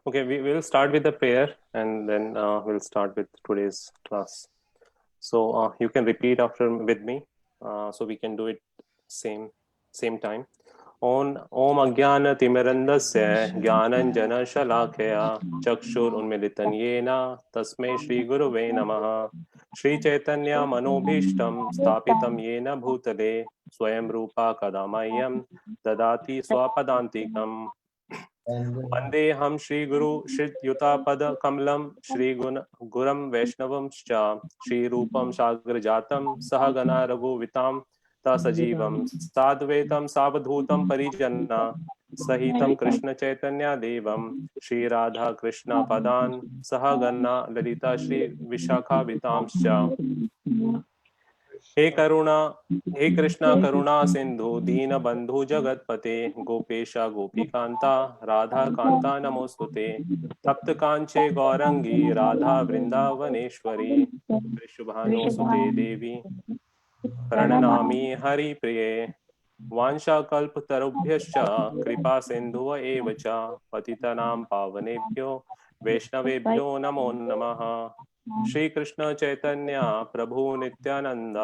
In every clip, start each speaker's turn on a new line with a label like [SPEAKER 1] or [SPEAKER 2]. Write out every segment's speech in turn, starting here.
[SPEAKER 1] Okay, we will start with the prayer and then we'll start with today's class. So you can repeat after with me, so we can do it same time. Om Ajnana Timirandasya Jnananjana Shalakaya Chakshur Unmilitan Yena Tasmai Shri Guruve Namaha Shri Chaitanya Manobhishtam Sthapitam Yena Bhutale Swayam Rupa Kadamayam Dadati Swapadantikam Vande हम श्री गुरु श्री युतापद कमलम श्री गुरम वैष्णवम श्री रूपम साग्र जातम सह गना रघुविताम सजीवम साद्वैतम सावधूतम परिजन्ना सहितम कृष्ण चैतन्य देवम श्री राधा कृष्ण पदान सह गन्ना ललिता श्री विशाखाविताम हे करुणा हे कृष्णा करुणा सिंधु दीन बंधु जगतपते गोपेशा गोपीकांता राधा कांता नमोस्तुते तप्त कांचे गौरंगी राधा वृंदावनेश्वरी वृषभानुसुते देवी प्रणनामि हरिप्रिये वाञ्छाकल्पतरुभ्यश्च कृपा सिन्धुव एव च पतितानां पावनेभ्यो वैष्णवेभ्यो नमो नमः श्री कृष्ण चैतन्य प्रभु नित्यानंद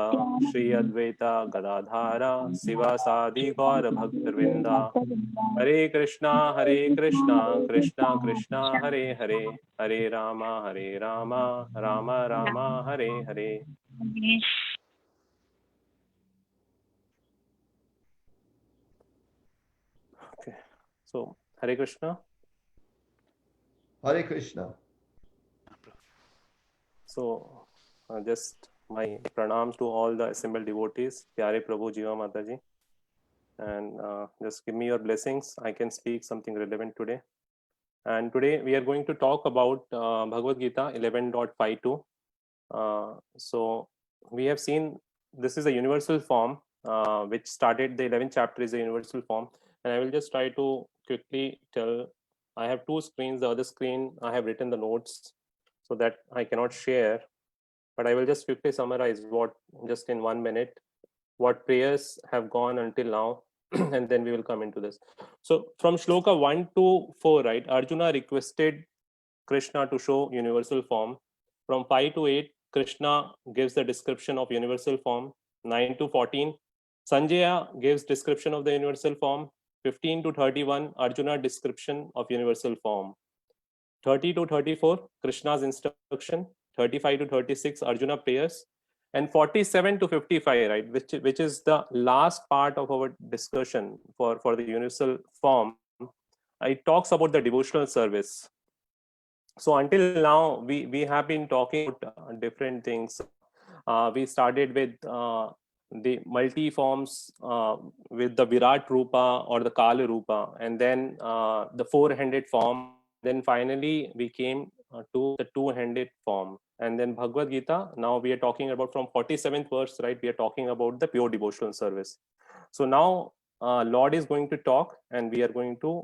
[SPEAKER 1] श्री अद्वैता गदाधारा शिवासादि गौर भक्तवृंदा हरे Krishna Krishna Krishna Hare Hare Hare Ram Ram Ram Hare Hare. Okay, so Hare Krishna.
[SPEAKER 2] Hare Krishna.
[SPEAKER 1] So just my pranams to all the assembled devotees, Pyare Prabhu Jiva Mataji, and just give me your blessings. I can speak something relevant today. And today we are going to talk about Bhagavad Gita 11.52. So we have seen this is a universal form which started the 11th chapter is a universal form, and I will just try to quickly tell. I have two screens. The other screen I have written the notes so that I cannot share, but I will just quickly summarize what just in 1 minute what prayers have gone until now and then we will come into this. So from shloka 1 to 4, right, Arjuna requested Krishna to show universal form. From 5 to 8, Krishna gives the description of universal form. 9 to 14, Sanjaya gives description of the universal form. 15 to 31, Arjuna description of universal form. 30 to 34, Krishna's instruction. 35 to 36, Arjuna prayers. And 47 to 55, right, which is the last part of our discussion for the universal form. It talks about the devotional service. So until now, we have been talking about different things. We started with the multi forms with the Virat Rupa or the Kala Rupa, and then the four-handed form. Then finally, we came to the two-handed form. And then Bhagavad Gita, now we are talking about from 47th verse, right? We are talking about the pure devotional service. So now Lord is going to talk and we are going to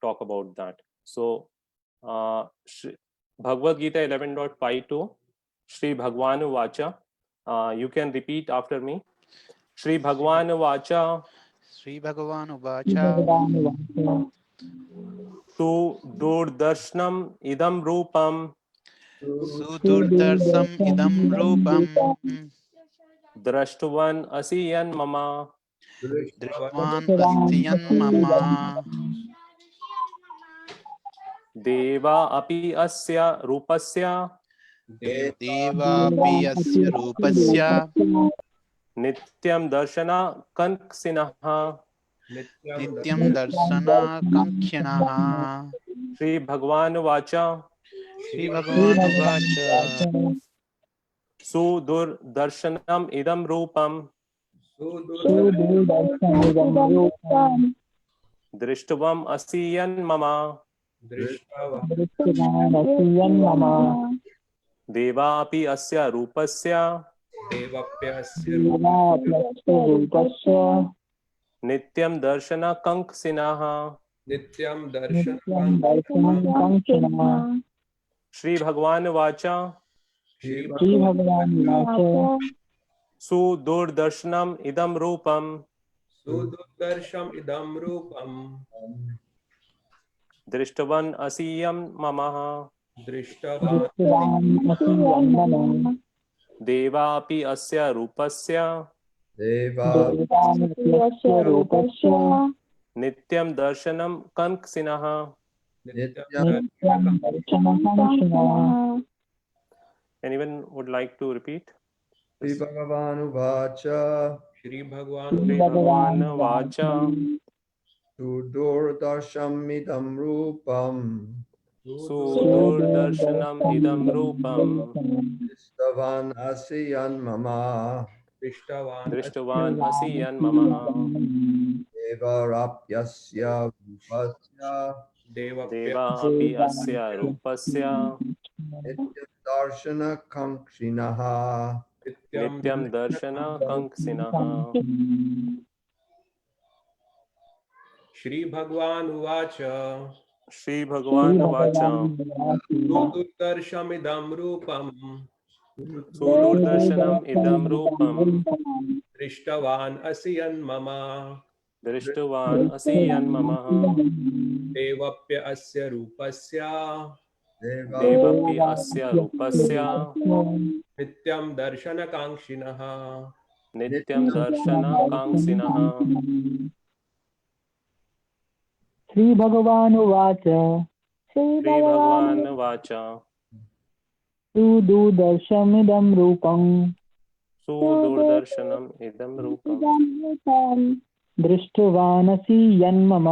[SPEAKER 1] talk about that. So Bhagavad Gita 11.52, Shri Bhagwan Vacha. You can repeat after me. Shri Bhagwan Vacha.
[SPEAKER 3] Shri Bhagavan Vacha.
[SPEAKER 1] Tu Durdarshanam Idam Rupam.
[SPEAKER 3] Sudurdarsam Idam Rupam.
[SPEAKER 1] Drashtuvan Asiyan Mama.
[SPEAKER 3] Drishwan Asiyan Mama.
[SPEAKER 1] Deva Api Asya Rupasya.
[SPEAKER 3] Deva Piyasya Rupasya.
[SPEAKER 1] Nityam Darshana Kanksinaha.
[SPEAKER 3] Nityam Darshana Kankhyanaha.
[SPEAKER 1] Shri Bhagwan Vacha.
[SPEAKER 3] Shri Bhagavan Vacha.
[SPEAKER 1] Sudur Darshanam Idam Rupam. Drishtvam Asiyan Mama. Deva Api Asya Rupasya. Nityam Darshana Kanksinaha. Shri Bhagwan Vacha. Sudur Darshanam Idam Rupam. दृष्टवान् असि यं मम
[SPEAKER 4] दृष्टवान्
[SPEAKER 1] देवापि अस्य रूपस्य
[SPEAKER 2] Deva
[SPEAKER 4] देवास्य रूपस्य
[SPEAKER 1] नित्यं दर्शनं काङ्क्षिणः.
[SPEAKER 2] Nityam
[SPEAKER 4] नित्यं दर्शनकाङ्क्षिणः.
[SPEAKER 1] Anyone would like to repeat?
[SPEAKER 2] Sri Bhagavanu Vacha
[SPEAKER 3] Shri भगवान
[SPEAKER 1] श्री भगवान् वाच
[SPEAKER 2] Sudurdarsham Idam Rupam
[SPEAKER 1] सुदुर्दर्शनम् इदं रूपम्
[SPEAKER 2] Istavan Asiyan Mama
[SPEAKER 1] दृष्टवान् असि यन्ममः
[SPEAKER 2] Devarapyasya Rupasya
[SPEAKER 1] देवा अपि अस्य रूपस्य
[SPEAKER 2] Nityam Darshana Kankshinaha.
[SPEAKER 1] नित्यं दर्शनकाङ्क्षिणः.
[SPEAKER 3] श्री भगवान उवाच
[SPEAKER 1] श्री भगवान् वाच
[SPEAKER 3] सुदुर्दर्शमिदं रूपम्
[SPEAKER 1] सुदुर्दर्शनम् इदं रूपम्
[SPEAKER 3] दृष्टवान् असि यन्मम
[SPEAKER 1] दृष्टवान् असि यन्ममः
[SPEAKER 3] देवप्य अस्य रूपस्य
[SPEAKER 1] देवपि अस्य रूपस्य
[SPEAKER 3] नित्यं दर्शनकाङ्क्षिणः
[SPEAKER 1] नित्यं दर्शनकाङ्क्षिणः.
[SPEAKER 4] श्री भगवानुवाच
[SPEAKER 1] श्री भगवान् वाच
[SPEAKER 4] सुदुर्दर्शमिदं रूपम्
[SPEAKER 1] सुदुर्दर्शनम् इदं रूपम्
[SPEAKER 4] दृष्टवानसि यन्मम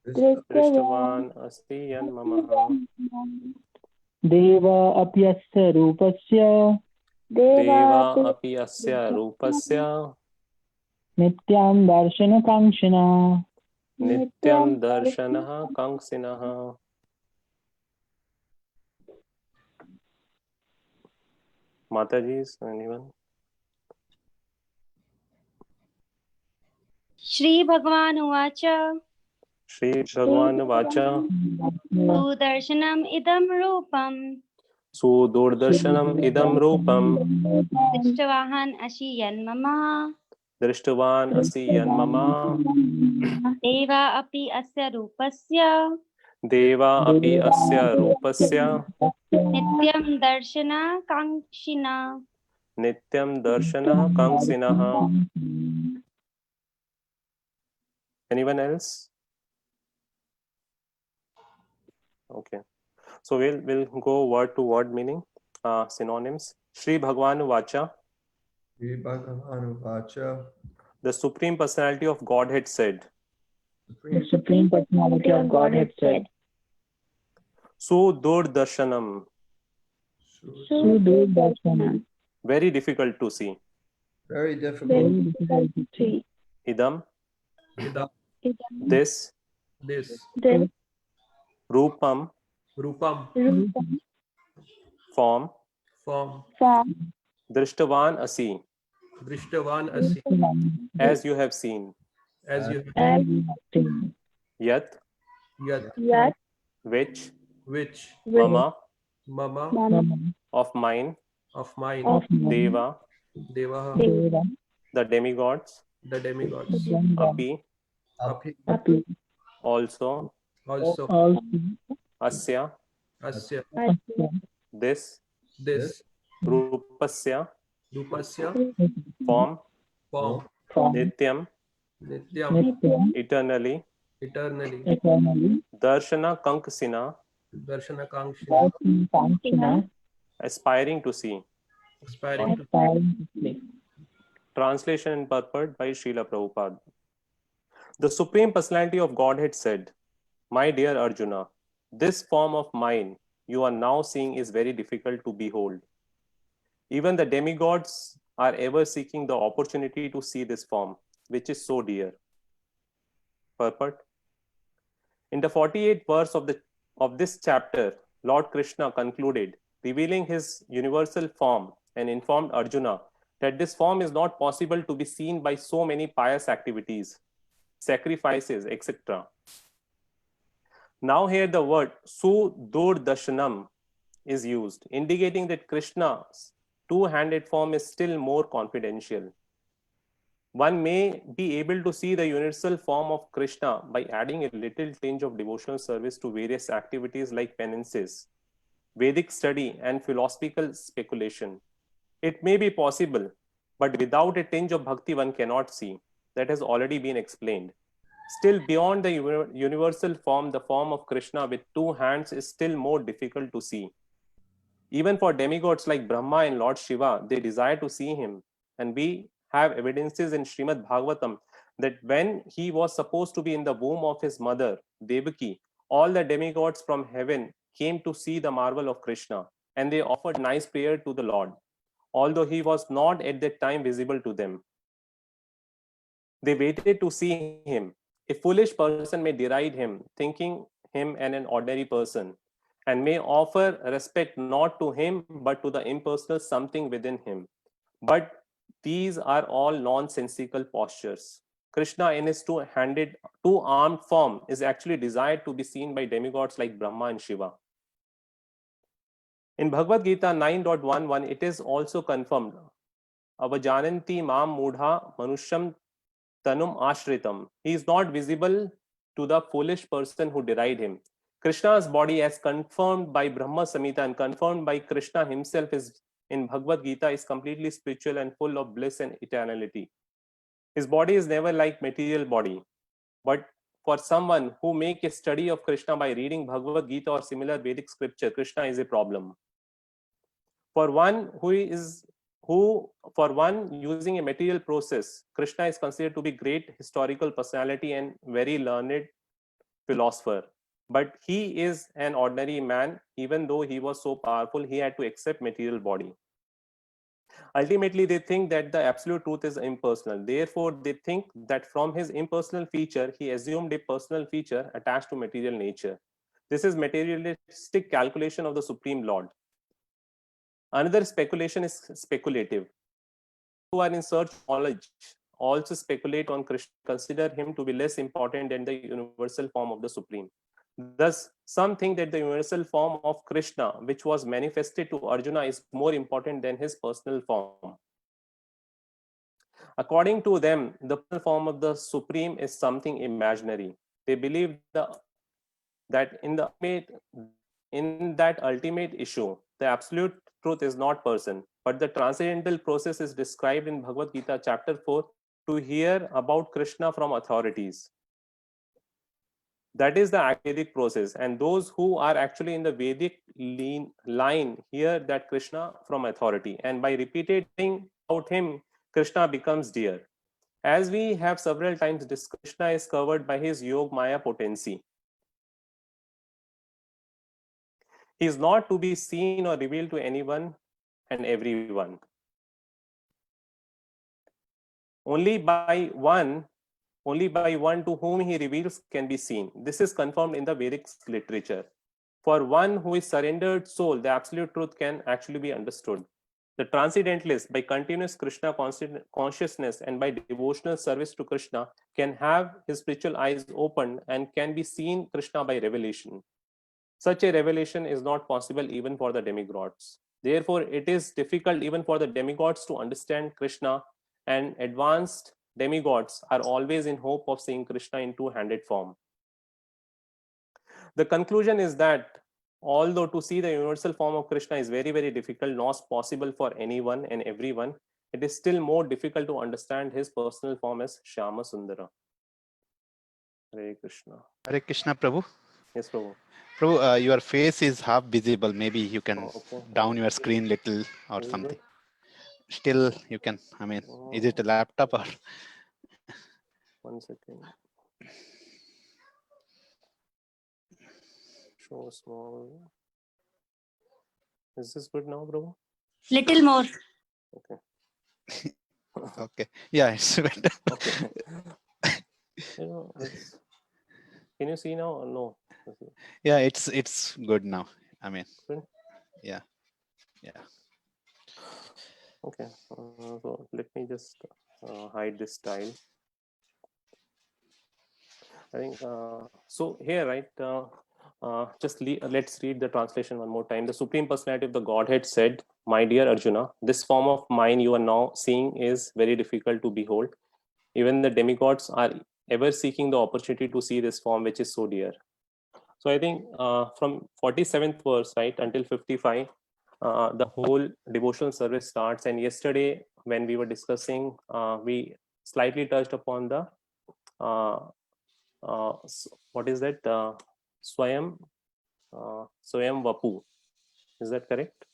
[SPEAKER 1] दृष्टवान् अस्ति यन्ममः
[SPEAKER 4] देव अप्यस्य रूपस्य
[SPEAKER 1] देवा अपि अस्य रूपस्य
[SPEAKER 4] नित्यं दर्शनकाङ्क्षिणः.
[SPEAKER 1] नित्यं दर्शनः काङ्क्षिणः. माताजी, anyone?
[SPEAKER 5] श्री भगवान् उवाच
[SPEAKER 1] श्री भगवान् वाच
[SPEAKER 5] सुदर्शनम् इदं रूपम्
[SPEAKER 1] सुदुर्दर्शनम् इदं रूपम्
[SPEAKER 5] दृष्टवान् असि यन्मम
[SPEAKER 1] दृष्टवान् असि यन्मम
[SPEAKER 5] देवा अपि अस्य रूपस्य
[SPEAKER 1] देवा अपि अस्य रूपस्य
[SPEAKER 5] नित्यं दर्शनकाङ्क्षिणः.
[SPEAKER 1] नित्यं दर्शनः काङ्क्षिणः. Anyone else? Okay. So we'll go word to word meaning, synonyms. Shri Bhagwan Vacha,
[SPEAKER 2] Sri Bhagavanu Vacha
[SPEAKER 1] the Supreme Personality of Godhead said,
[SPEAKER 4] The Supreme Personality of Godhead said,
[SPEAKER 1] Sudurdarshanam,
[SPEAKER 4] Sudurshanam,
[SPEAKER 1] very difficult to see.
[SPEAKER 2] very difficult.
[SPEAKER 4] very difficult to see.
[SPEAKER 1] Idam, this,
[SPEAKER 3] this
[SPEAKER 1] Rupam,
[SPEAKER 3] Rupam
[SPEAKER 1] form,
[SPEAKER 3] form
[SPEAKER 1] Drishtavan Asi,
[SPEAKER 3] दृष्टवान् असि
[SPEAKER 1] as you have seen,
[SPEAKER 3] as you
[SPEAKER 1] Yat,
[SPEAKER 3] yat
[SPEAKER 1] which,
[SPEAKER 3] which
[SPEAKER 1] Mama,
[SPEAKER 3] mama
[SPEAKER 1] of mine,
[SPEAKER 3] of mine
[SPEAKER 1] Deva,
[SPEAKER 3] deva
[SPEAKER 1] the demigods,
[SPEAKER 3] the demigods
[SPEAKER 1] Api,
[SPEAKER 2] Api
[SPEAKER 1] also,
[SPEAKER 3] also
[SPEAKER 1] Asya,
[SPEAKER 3] asya
[SPEAKER 1] this,
[SPEAKER 3] this
[SPEAKER 1] Rupasya,
[SPEAKER 3] rupasya
[SPEAKER 1] form,
[SPEAKER 3] form
[SPEAKER 1] Nityam,
[SPEAKER 3] nityam
[SPEAKER 1] eternally,
[SPEAKER 3] eternally
[SPEAKER 1] Darshana Kanksina,
[SPEAKER 3] darshanakankshina
[SPEAKER 1] aspiring to see.
[SPEAKER 3] aspiring to
[SPEAKER 1] Translation and purport by Srila Prabhupada. The Supreme Personality of Godhead said, My dear Arjuna, this form of mine you are now seeing is very difficult to behold. Even the demigods are ever seeking the opportunity to see this form, which is so dear. Purport. In the 48th verse of this chapter, Lord Krishna concluded, revealing his universal form, and informed Arjuna that this form is not possible to be seen by so many pious activities, sacrifices, etc. Now here the word Sudurdarshanam is used, indicating that Krishna's two-handed form is still more confidential. one may be able to see the universal form of Krishna by adding a little tinge of devotional service to various activities like penances, Vedic study, and philosophical speculation. It may be possible, but without a tinge of bhakti, one cannot see. That has already been explained. Still, beyond the universal form, the form of Krishna with two hands is still more difficult to see. Even for demigods like Brahma and Lord Shiva, they desire to see him. And we have evidences in Srimad Bhagavatam that when he was supposed to be in the womb of his mother, Devaki, all the demigods from heaven came to see the marvel of Krishna, and they offered nice prayer to the Lord, although he was not at that time visible to them. They waited to see him. A foolish person may deride him, thinking him an ordinary person, and may offer respect not to him but to the impersonal something within him. But these are all nonsensical postures. Krishna in his two-armed form is actually desired to be seen by demigods like Brahma and Shiva. In Bhagavad Gita 9.11, it is also confirmed, Avajananti mam mudha manusham tanum ashritam. He is not visible to the foolish person who deride him. Krishna's body, as confirmed by Brahma Samhita and confirmed by Krishna himself, is in Bhagavad Gita, is completely spiritual and full of bliss and eternality. His body is never like material body, but for someone who make a study of Krishna by reading Bhagavad Gita or similar Vedic scripture, Krishna is a problem. For one using a material process, Krishna is considered to be great historical personality and very learned philosopher. But he is an ordinary man. Even though he was so powerful, he had to accept material body. Ultimately, they think that the absolute truth is impersonal. Therefore, they think that from his impersonal feature, he assumed a personal feature attached to material nature. This is materialistic calculation of the Supreme Lord. Another speculation is speculative. Who are in search of knowledge also speculate on Krishna, consider him to be less important than the universal form of the Supreme. Thus, some think that the universal form of Krishna, which was manifested to Arjuna, is more important than his personal form. According to them, the personal form of the Supreme is something imaginary. They believe that in that ultimate issue, the absolute truth is not person, but the transcendental process is described in Bhagavad Gita chapter 4 to hear about Krishna from authorities. That is the Vedic process, and those who are actually in the Vedic line hear that Krishna from authority, and by repeating about him, Krishna becomes dear. As we have several times discussed, Krishna is covered by his Yog Maya potency. He is not to be seen or revealed to anyone and everyone. Only by one to whom he reveals can be seen. This is confirmed in the Vedic literature. For one who is surrendered soul, the absolute truth can actually be understood. The transcendentalist, by continuous Krishna consciousness and by devotional service to Krishna, can have his spiritual eyes opened and can be seen Krishna by revelation. Such a revelation is not possible even for the demigods. Therefore, it is difficult even for the demigods to understand Krishna, and advanced demigods are always in hope of seeing Krishna in two-handed form. The conclusion is that although to see the universal form of Krishna is very, very difficult, not possible for anyone and everyone, it is still more difficult to understand his personal form as Shyama Sundara. Hare Krishna.
[SPEAKER 6] Hare Krishna, Prabhu.
[SPEAKER 1] Yes, Prabhu.
[SPEAKER 6] Prabhu, your face is half visible. Maybe you can down your screen little or something. Still, you can. I mean, is it a laptop or?
[SPEAKER 1] 1 second. Show small. Is this good now, Prabhu?
[SPEAKER 5] Little more.
[SPEAKER 1] Okay.
[SPEAKER 6] Okay. Yeah, it's better.
[SPEAKER 1] Okay. Can you see now or no?
[SPEAKER 6] Yeah, it's good now. I mean,
[SPEAKER 1] Good?
[SPEAKER 6] Yeah.
[SPEAKER 1] Okay. So let me just hide this style. I think so. Here, right? Let's read the translation one more time. The Supreme Personality of the Godhead said, "My dear Arjuna, this form of mine you are now seeing is very difficult to behold. Even the demigods are ever seeking the opportunity to see this form which is so dear. So I think from 47th verse, right, until 55, the whole devotional service starts. And yesterday, when we were discussing, we slightly touched upon the what is that? Swayam Vapu. Is that correct?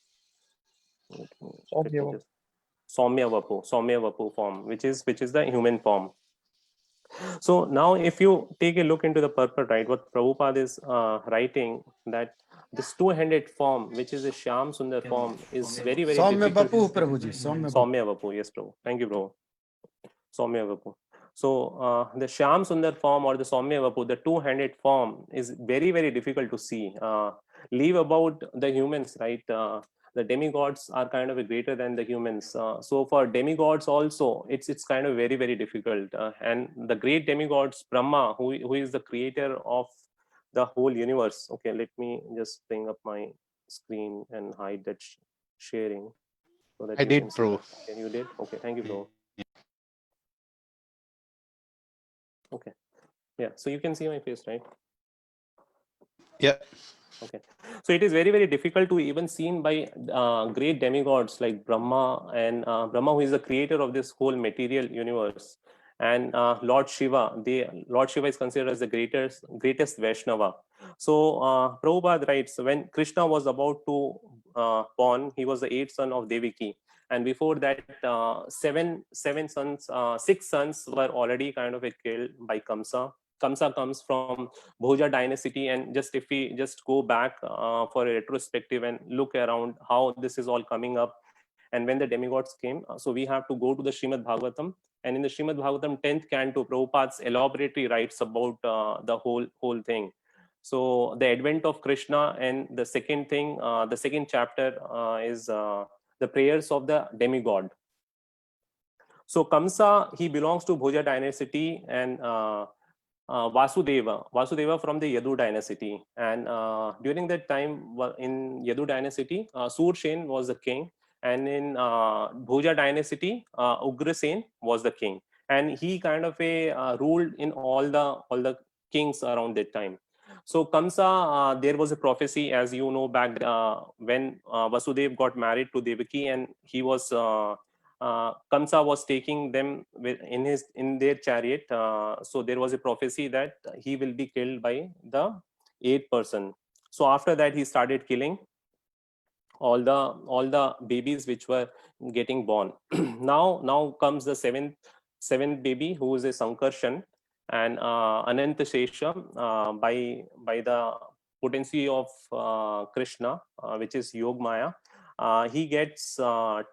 [SPEAKER 1] Soumya Vapu form, which is the human form. So now, if you take a look into the purport, right, what Prabhupada is writing, that this two-handed form, which is a Shyam Sundar form, is very, very
[SPEAKER 7] Soumya
[SPEAKER 1] difficult.
[SPEAKER 7] Bapu, Prabhuji. Soumya Bapu.
[SPEAKER 1] Soumya Vapu, yes, Prabhu. Thank you, Prabhu. Soumya Vapu. So the Shyam Sundar form or the Soumya Vapu, the two-handed form, is very, very difficult to see. Leave about the humans, right? The demigods are kind of greater than the humans. So for demigods also, it's kind of very, very difficult. And the great demigods, Brahma, who is the creator of the whole universe. Okay, let me just bring up my screen and hide that sharing. So that
[SPEAKER 6] I
[SPEAKER 1] you
[SPEAKER 6] did,
[SPEAKER 1] can see.
[SPEAKER 6] bro.
[SPEAKER 1] Okay, you did? Okay, thank you, bro. Okay, yeah, so you can see my face, right?
[SPEAKER 6] Yeah.
[SPEAKER 1] Okay, so it is very, very difficult to even seen by great demigods like Brahma, and Brahma, who is the creator of this whole material universe, and Lord Shiva. Lord Shiva is considered as the greatest Vaishnava. So Prabhupada writes, when Krishna was about to born, he was the 8th son of Devaki, and before that, six sons were already kind of killed by Kamsa. Kamsa comes from Bhoja dynasty, and just if we just go back for a retrospective and look around how this is all coming up, and when the demigods came, so we have to go to the Srimad Bhagavatam, and in the Srimad Bhagavatam 10th canto, Prabhupada's elaborately writes about the whole thing. So the advent of Krishna, and the second thing, the second chapter is the prayers of the demigod. So Kamsa, he belongs to Bhoja dynasty, and Vasudeva from the Yadu dynasty, and during that time in Yadu dynasty, Surshen was the king, and in Bhoja dynasty, Ugrasen was the king, and he kind of ruled in all the kings around that time. So Kamsa, there was a prophecy, as you know, back when Vasudev got married to Devaki, and he was Kamsa was taking them in their chariot. So there was a prophecy that he will be killed by the 8th person. So after that, he started killing all the babies which were getting born. now comes the seventh baby, who is a Sankarshan, and Ananta Shesha, by the potency of Krishna, which is Yog Maya. He gets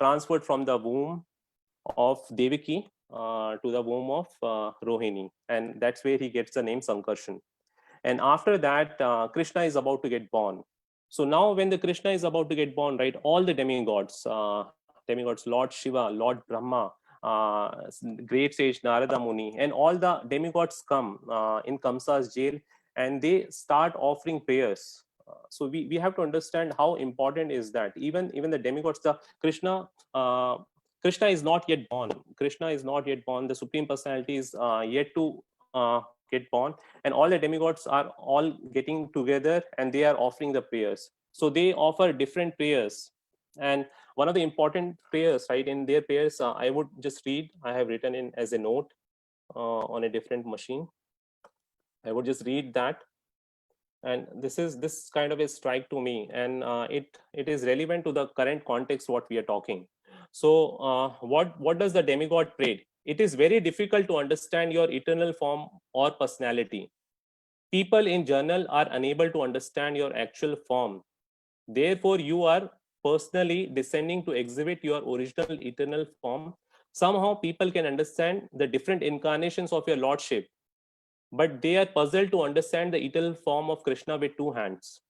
[SPEAKER 1] transferred from the womb of Devaki to the womb of Rohini, and that's where he gets the name Sankarshan. And after that, Krishna is about to get born. So now when the Krishna is about to get born, right, all the demigods, Lord Shiva, Lord Brahma, great sage Narada Muni, and all the demigods come in Kamsa's jail, and they start offering prayers. So we have to understand how important is that. Even the demigods, the Krishna is not yet born. Krishna is not yet born. The Supreme Personality is yet to get born, and all the demigods are all getting together, and they are offering the prayers. So they offer different prayers, and one of the important prayers, right, in their prayers, I would just read. I have written in as a note on a different machine. I would just read that, and this kind of a strike to me, and it is relevant to the current context what we are talking. So what does the demigod pray? It is very difficult to understand your eternal form or personality. People in general are unable to understand your actual form. Therefore, you are personally descending to exhibit your original eternal form. Somehow people can understand the different incarnations of your lordship, but they are puzzled to understand the eternal form of Krishna with two hands,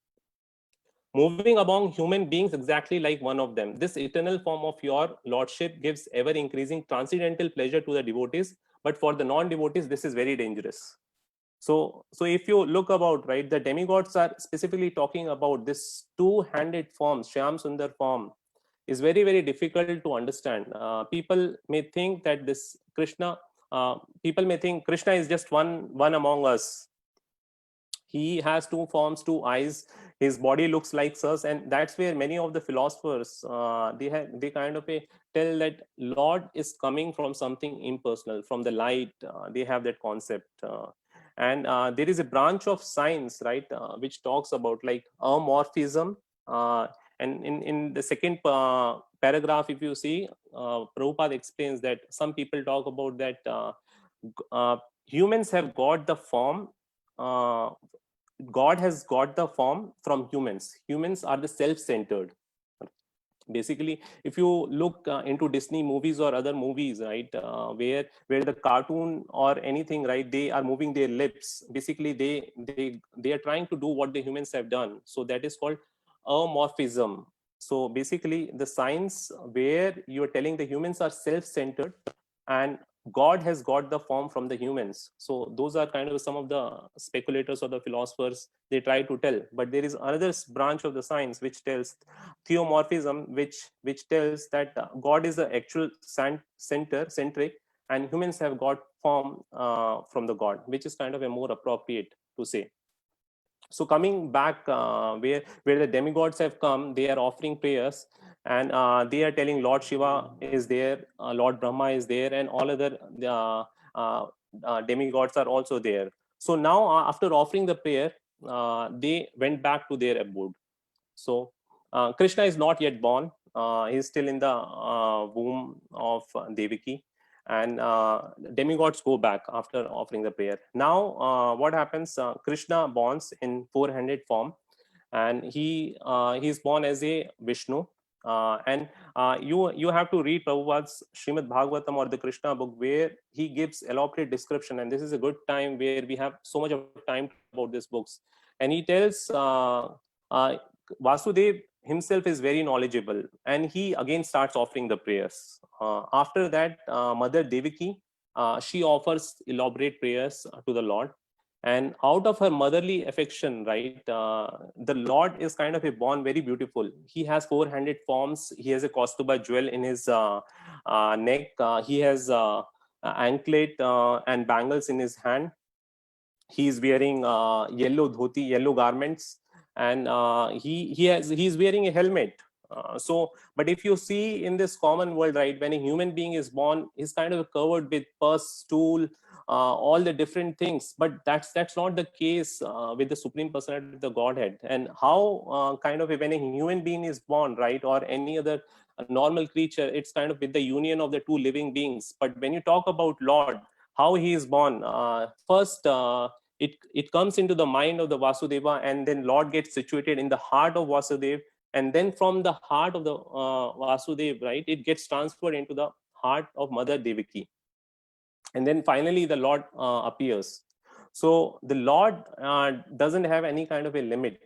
[SPEAKER 1] moving among human beings exactly like one of them. This eternal form of your lordship gives ever increasing transcendental pleasure to the devotees, but for the non-devotees, this is very dangerous. So if you look about, right, the demigods are specifically talking about this two-handed form, Shyam Sundar form, is very, very difficult to understand. People may think that this Krishna people may think Krishna is just one among us. He has two forms, two eyes. His body looks like us, and that's where many of the philosophers they kind of tell that Lord is coming from something impersonal, from the light. They have that concept, and there is a branch of science, right, which talks about like amorphism. And in the second paragraph, if you see, Prabhupada explains that some people talk about that humans have got the form. God has got the form from humans. Humans are the self-centered. Basically, if you look into Disney movies or other movies, right, where the cartoon or anything, right, they are moving their lips. Basically, they are trying to do what the humans have done. So that is called amorphism. So basically, the science where you are telling the humans are self-centered and God has got the form from the humans. So those are kind of some of the speculators or the philosophers they try to tell. But there is another branch of the science which tells theomorphism, which tells that God is the actual centric, and humans have got form from the God, which is kind of a more appropriate to say. So coming back where the demigods have come, they are offering prayers, and they are telling Lord Shiva is there, Lord Brahma is there, and all other demigods are also there. So now after offering the prayer, they went back to their abode. So Krishna is not yet born. He is still in the womb of Devaki, and demigods go back after offering the prayer. Now what happens? Krishna borns in four-handed form, and he is born as a Vishnu. And you have to read Prabhupada's Srimad Bhagavatam or the Krishna book, where he gives elaborate description, and this is a good time where we have so much of time about these books. And he tells Vasudev himself is very knowledgeable, and he again starts offering the prayers. After that, Mother Devaki, she offers elaborate prayers to the Lord, and out of her motherly affection, right, the Lord is kind of born very beautiful. He has four-handed forms. He has a Kaustuba jewel in his neck. He has anklet and bangles in his hand. He is wearing yellow dhoti, yellow garments, and he's wearing a helmet. But if you see in this common world, right, when a human being is born, he's kind of covered with pus, stool, all the different things. But that's not the case with the Supreme Personality of the Godhead. And how kind of when a human being is born, right, or any other normal creature, it's kind of with the union of the two living beings. But when you talk about Lord, how he is born, first it comes into the mind of the Vasudeva, and then Lord gets situated in the heart of Vasudeva, and then from the heart of the Vasudeva, right, it gets transferred into the heart of Mother Devaki, and then finally the Lord appears. So the Lord doesn't have any kind of a limit.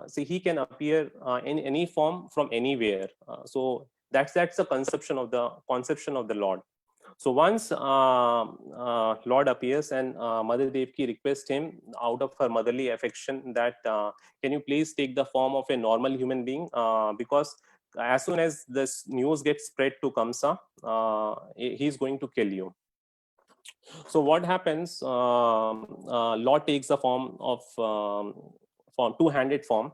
[SPEAKER 1] See, he can appear in any form from anywhere. So that's the conception of the Lord. So once Lord appears, and Mother Devaki requests him out of her motherly affection that can you please take the form of a normal human being, because as soon as this news gets spread to Kamsa, he's going to kill you. So what happens? Lord takes the form of two-handed form,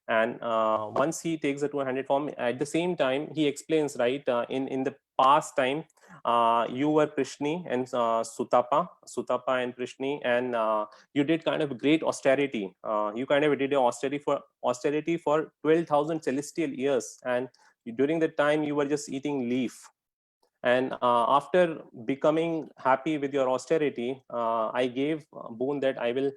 [SPEAKER 1] and once he takes the two-handed form, at the same time he explains, right, in the past time, you were Prishni and Sutapa and Prishni, and you did kind of great austerity. You kind of did an austerity for 12,000 celestial years, and during that time you were just eating leaf. And after becoming happy with your austerity, I gave boon that I will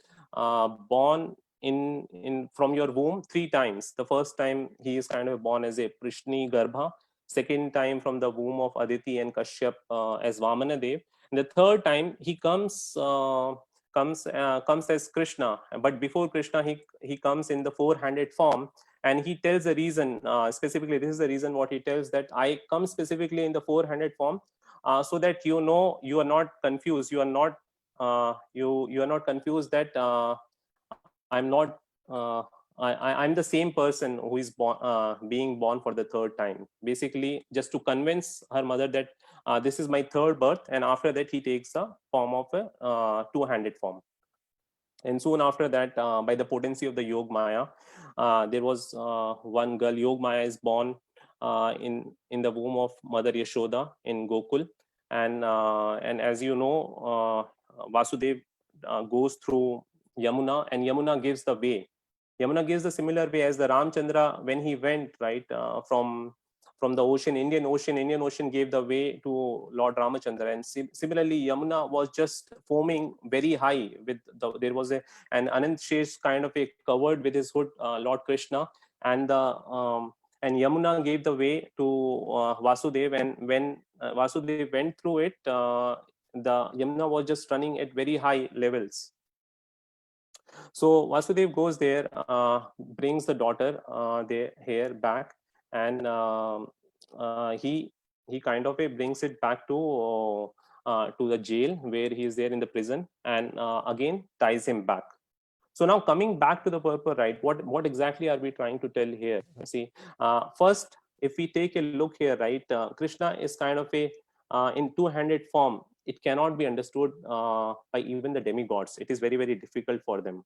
[SPEAKER 1] born in from your womb 3 times. The first time he is kind of born as a Prishni Garbha. Second time from the womb of Aditi and Kashyap as Vamana Dev. And the third time he comes as Krishna. But before Krishna, he comes in the four-handed form. And he tells the reason, specifically, this is the reason what he tells, that I come specifically in the four-handed form, so that you are not confused. You are not you are not confused that I'm not I'm the same person who is being born for the third time. Basically, just to convince her mother that this is my third birth, and after that he takes the form of a two-handed form. And soon after that, by the potency of the Yog Maya, there was one girl. Yog Maya is born in the womb of Mother Yashoda in Gokul, and as you know, Vasudev goes through Yamuna, and Yamuna gives the way. Yamuna gives the similar way as the Ramchandra when he went right from the ocean, Indian Ocean gave the way to Lord Ramachandra, and similarly Yamuna was just foaming very high with there was an Anant Shesh kind of a covered with his hood Lord Krishna, and Yamuna gave the way to Vasudev, and when Vasudev went through it, the Yamuna was just running at very high levels. So Vasudev goes there, brings the daughter here back, and he kind of brings it back to the jail where he is there in the prison, and again ties him back. So now coming back to the purport, right? What exactly are we trying to tell here? See, first, if we take a look here, right, Krishna is kind of a in two-handed form. It cannot be understood by even the demigods. It is very, very difficult for them.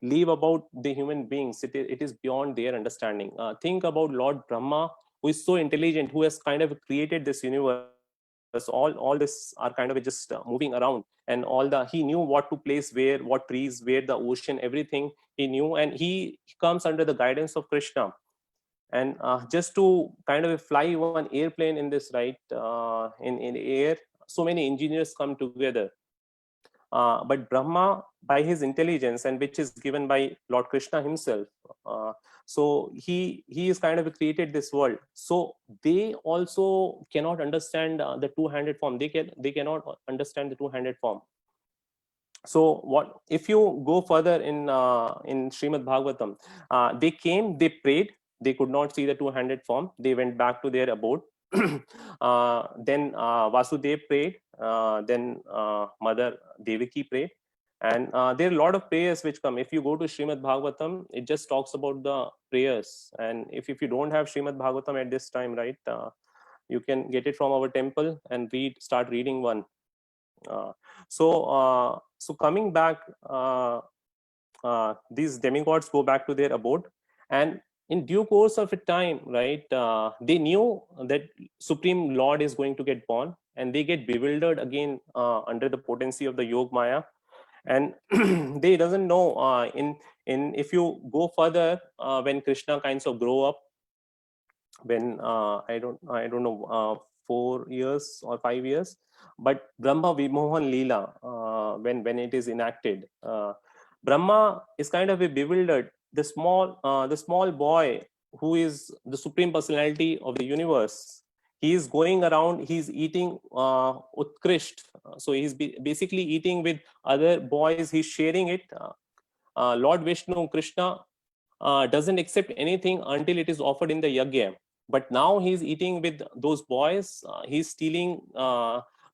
[SPEAKER 1] Leave about the human beings, it is beyond their understanding. Think about Lord Brahma, who is so intelligent, who has kind of created this universe. All this are kind of just moving around, and he knew what to place where, what trees, where the ocean, everything he knew, and he comes under the guidance of Krishna. And just to kind of fly one airplane in this, right, in air, so many engineers come together. But Brahma, by his intelligence, and which is given by Lord Krishna himself, so he is kind of created this world. So they also cannot understand the two-handed form. They cannot understand the two-handed form. So what if you go further in Srimad Bhagavatam? They came, they prayed, they could not see the two-handed form. They went back to their abode. Then Vasudev prayed, then Mother Devaki prayed, and there are a lot of prayers which come. If you go to Srimad Bhagavatam, it just talks about the prayers, and if you don't have Srimad Bhagavatam at this time, right, you can get it from our temple and start reading one. So coming back, these demigods go back to their abode, and in due course of a time, right, they knew that Supreme Lord is going to get born, and they get bewildered again under the potency of the Yog Maya, and they doesn't know. If you go further, when Krishna kinds of grow up, when I don't know, 4 years or 5 years, but Brahma Vimohan Leela, when it is enacted, Brahma is kind of bewildered. The small boy who is the Supreme Personality of the universe, he is going around, he's eating Utkrisht, so he's basically eating with other boys, he's sharing it. Lord Vishnu, Krishna, doesn't accept anything until it is offered in the yagya, but now he's eating with those boys. He's stealing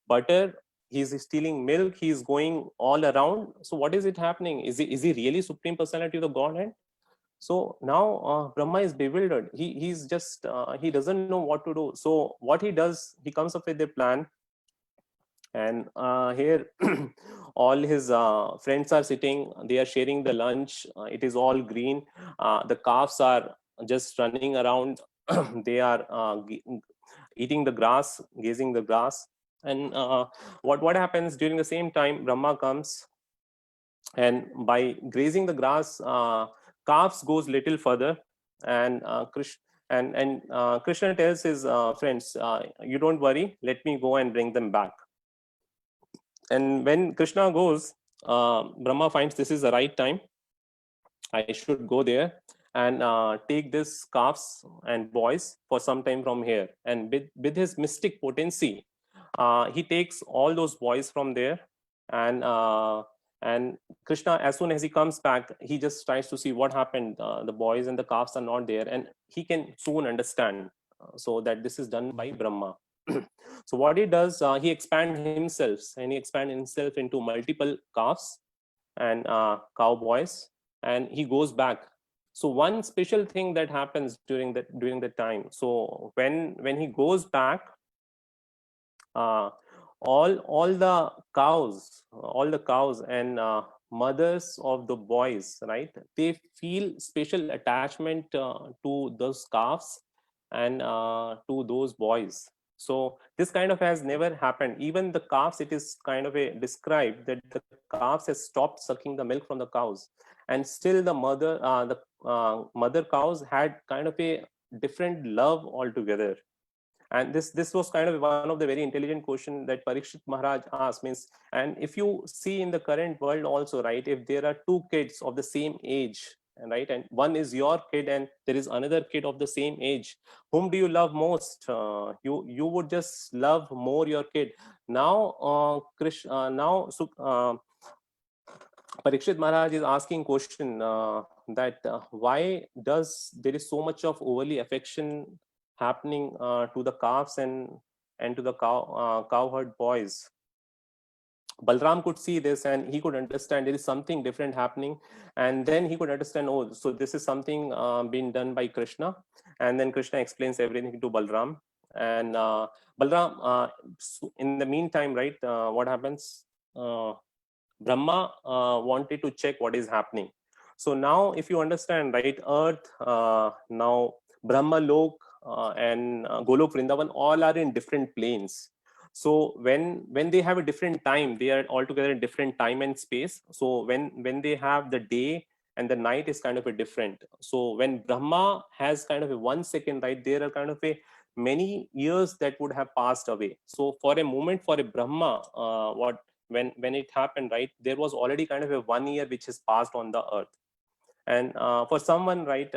[SPEAKER 1] butter, he's stealing milk, he's going all around. So what is it happening? Is he really Supreme Personality of the Godhead? So now Brahma is bewildered. He's just he doesn't know what to do. So what he does, he comes up with a plan, and here all his friends are sitting, they are sharing the lunch. It is all green. The calves are just running around. They are eating the grass, gazing the grass. And what happens during the same time, Brahma comes, and by grazing the grass, calves goes little further, and Krishna tells his friends, you don't worry, let me go and bring them back. And when Krishna goes, Brahma finds this is the right time, I should go there and take this calves and boys for some time from here. And with his mystic potency, he takes all those boys from there, and Krishna, as soon as he comes back, he just tries to see what happened. The boys and the calves are not there, and he can soon understand so that this is done by Brahma. So what he does, he expands himself, and he expands himself into multiple calves and cowboys, and he goes back. So one special thing that happens during that time. So when he goes back, all the cows and mothers of the boys, right, they feel special attachment to those calves and to those boys. So this kind of has never happened. Even the calves, it is kind of a described that the calves has stopped sucking the milk from the cows, and still the mother cows had kind of a different love altogether. And this was kind of one of the very intelligent question that Parikshit Maharaj asked, means, and if you see in the current world also, right, if there are two kids of the same age, right, and one is your kid and there is another kid of the same age, whom do you love most? You would just love more your kid. Now Parikshit Maharaj is asking question that why does there is so much of overly affection happening to the calves and to the cowherd boys. Balram could see this and he could understand there is something different happening, and then he could understand, oh, so this is something being done by Krishna. And then Krishna explains everything to Balram, and Balram, in the meantime, right, what happens, Brahma wanted to check what is happening. So now if you understand, right, earth, now Brahma Lok and Golok Vrindavan all are in different planes. So when they have a different time, they are altogether in different time and space. So when they have the day and the night is kind of a different. So when Brahma has kind of a 1 second, right, there are kind of a many years that would have passed away. So for a moment, for a Brahma, when it happened, right, there was already kind of a 1 year which has passed on the earth. And for someone, right,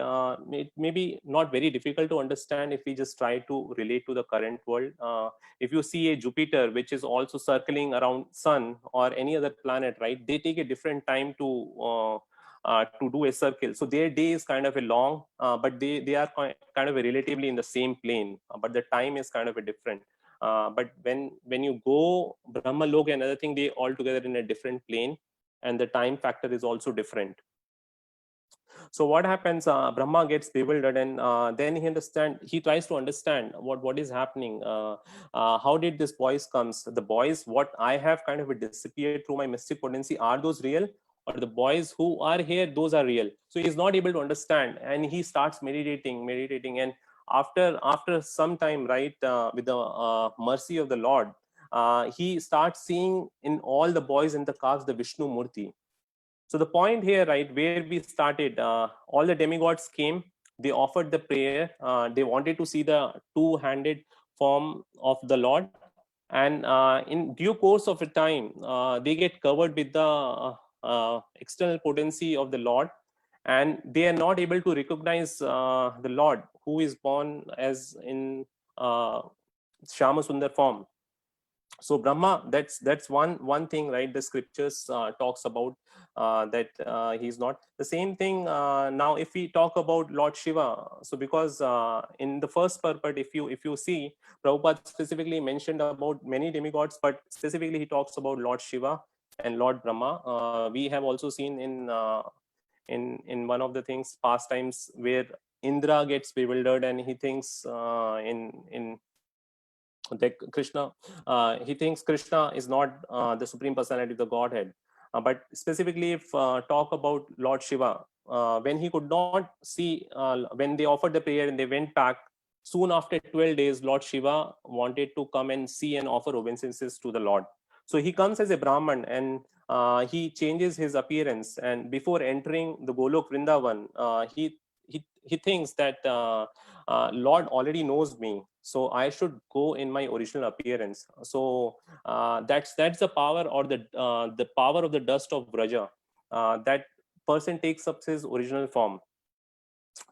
[SPEAKER 1] it may be not very difficult to understand if we just try to relate to the current world. If you see a Jupiter which is also circling around sun or any other planet, right, they take a different time to do a circle. So their day is kind of a long, but they are kind of a relatively in the same plane, but the time is kind of a different. But when you go Brahma Lok and other thing, they all together in a different plane, and the time factor is also different. So what happens, Brahma gets bewildered, and then he tries to understand what is happening. How did this boys comes? The boys what I have kind of disappeared through my mystic potency, are those real, or the boys who are here, those are real? So he's not able to understand, and he starts meditating, and after some time, right, with the mercy of the Lord, he starts seeing in all the boys in the calves the Vishnu Murti. So the point here, right, where we started, all the demigods came, they offered the prayer, they wanted to see the two-handed form of the Lord, and in due course of a time, they get covered with the external potency of the Lord, and they are not able to recognize the Lord who is born as in Shama Sundar form. So Brahma, that's one thing, right, the scriptures talks about that he's not the same thing. Now if we talk about Lord Shiva, so because in the first purport, if you see, Prabhupada specifically mentioned about many demigods, but specifically he talks about Lord Shiva and Lord Brahma. We have also seen in one of the things pastimes where Indra gets bewildered and he thinks in that Krishna, he thinks Krishna is not the Supreme Personality of the Godhead. But specifically, if talk about Lord Shiva, when he could not see, when they offered the prayer and they went back, soon after 12 days, Lord Shiva wanted to come and see and offer obeisances to the Lord. So he comes as a Brahman, and he changes his appearance. And before entering the Golok Vrindavan, he thinks that Lord already knows me, so I should go in my original appearance. So that's the power, or the power of the dust of Vraja. That person takes up his original form.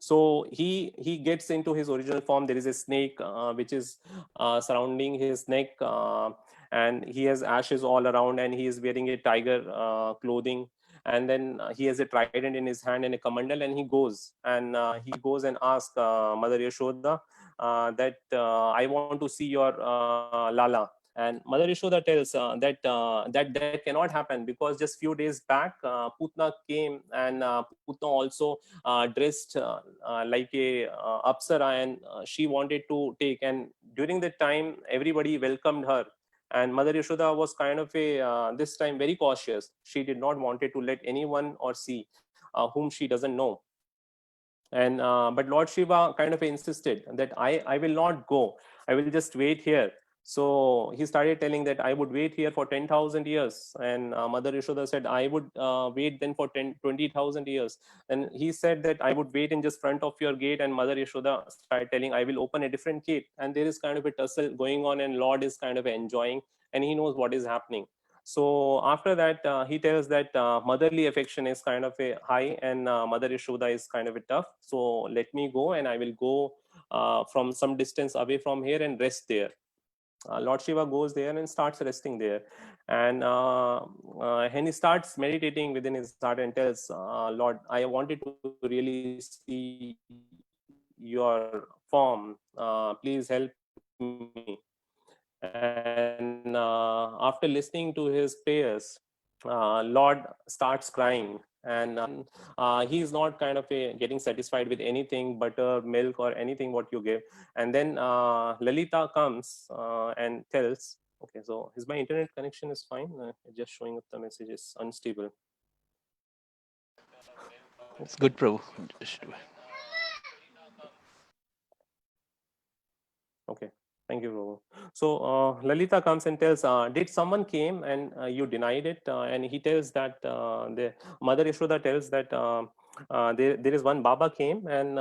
[SPEAKER 1] So he gets into his original form. There is a snake which is surrounding his neck, and he has ashes all around, and he is wearing a tiger clothing, and then he has a trident in his hand and a kamandal, and he goes and asks Mother Yashoda that I want to see your Lala. And Mother Yashoda tells that cannot happen, because just few days back Putna came, and Putna also dressed like a apsara, and she wanted to take, and during that time everybody welcomed her. And Mother Yashoda was kind of a this time very cautious. She did not wanted to let anyone or see whom she doesn't know. And but Lord Shiva kind of insisted that I will not go, I will just wait here. So he started telling that I would wait here for 10,000 years. And Mother Yashoda said, I would wait then for 20,000 years. And he said that I would wait in just front of your gate. And Mother Yashoda started telling, I will open a different gate. And there is kind of a tussle going on, and Lord is kind of enjoying, and he knows what is happening. So after that, he tells that motherly affection is kind of a high, and Mother Yashoda is kind of a tough. So let me go, and I will go from some distance away from here and rest there. Lord Shiva goes there and starts resting there. And he starts meditating within his heart and tells, Lord, I wanted to really see your form. Please help me. And after listening to his prayers, Lord starts crying. And he is not kind of getting satisfied with anything, butter, milk, or anything what you give. And then Lalita comes and tells, okay, so my internet connection is fine. Just showing up the message is unstable.
[SPEAKER 6] It's good, Prabhu.
[SPEAKER 1] Okay, thank you, Prabhu. So Lalita comes and tells, did someone came and you denied it? And he tells that the Mother Yashoda tells that there is one Baba came, and